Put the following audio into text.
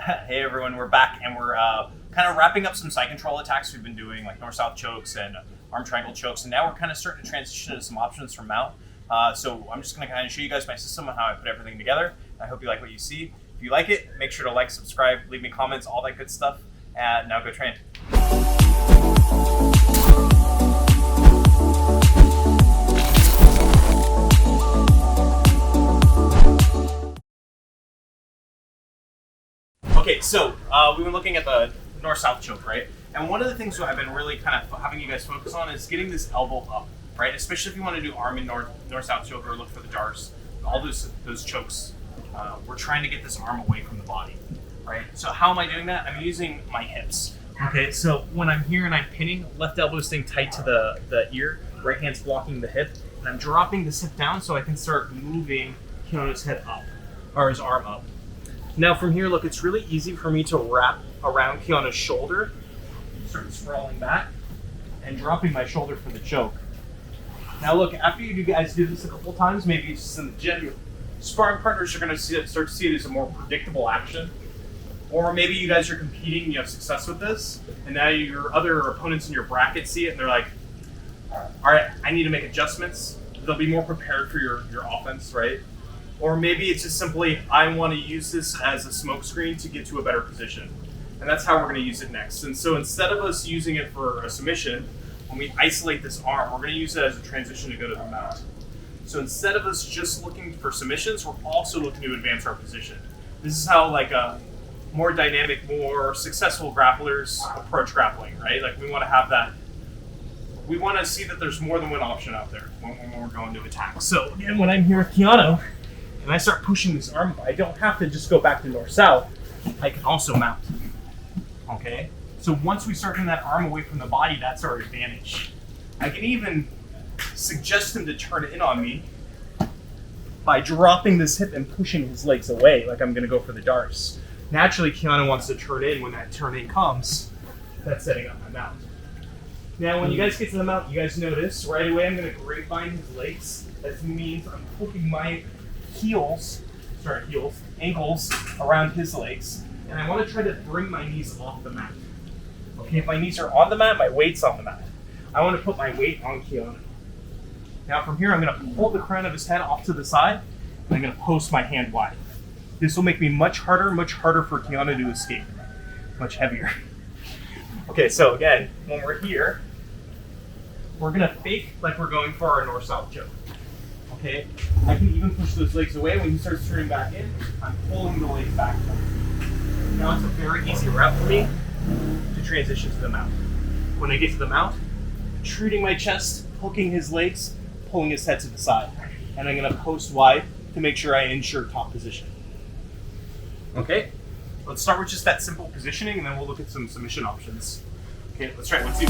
Hey everyone, we're back and we're kind of wrapping up some side control attacks we've been doing, like north-south chokes and arm triangle chokes, and now we're kind of starting to transition to some options from mount. So I'm just going to kind of show you guys my system and how I put everything together. I hope you like what you see. If you like it, make sure to like, subscribe, leave me comments, all that good stuff, and now go train. Okay, so we've been looking at the north-south choke, right? And one of the things that I've been really kind of having you guys focus on is getting this elbow up, right? Especially if you want to do arm and north-south choke or look for the jars, all those chokes. We're trying to get this arm away from the body, right? So how am I doing that? I'm using my hips. Okay, so when I'm here and I'm pinning, left elbow staying tight to the ear, right hand's blocking the hip, and I'm dropping this hip down so I can start moving Keanu's head up, or his arm up. Now from here, look, it's really easy for me to wrap around Keanu's shoulder, start sprawling back, and dropping my shoulder for the choke. Now look, after you guys do this a couple times, maybe it's just in the gym, your sparring partners are going to start to see it as a more predictable action. Or maybe you guys are competing, you have success with this, and now your other opponents in your bracket see it and they're like, all right, I need to make adjustments. They'll be more prepared for your offense, right? Or maybe it's just simply, I want to use this as a smoke screen to get to a better position. And that's how we're going to use it next. And so instead of us using it for a submission, when we isolate this arm, we're going to use it as a transition to go to the mount. So instead of us just looking for submissions, we're also looking to advance our position. This is how more dynamic, more successful grapplers approach grappling, right? Like we want to have that, we want to see that there's more than one option out there when we're going to attack. So again, when I'm here with Keanu, and I start pushing this arm, I don't have to just go back to north-south. I can also mount, okay? So once we start getting that arm away from the body, that's our advantage. I can even suggest him to turn in on me by dropping this hip and pushing his legs away, like I'm gonna go for the darts. Naturally, Keanu wants to turn in. When that turn in comes, that's setting up my mount. Now, when you guys get to the mount, you guys notice right away I'm gonna grapevine his legs. That means I'm hooking my ankles around his legs, and I want to try to bring my knees off the mat. Okay, if my knees are on the mat, my weight's on the mat. I want to put my weight on Keanu. Now from here, I'm going to pull the crown of his head off to the side, and I'm going to post my hand wide. This will make me much harder for Keanu to escape. Much heavier. Okay, so again, when we're here, we're going to fake like we're going for our north-south choke. Okay, I can even push those legs away. When he starts turning back in, I'm pulling the legs back. Now it's a very easy route for me to transition to the mount. When I get to the mount, protruding my chest, hooking his legs, pulling his head to the side. And I'm gonna post wide to make sure I ensure top position. Okay, let's start with just that simple positioning and then we'll look at some submission options. Okay, let's try it. Let's see.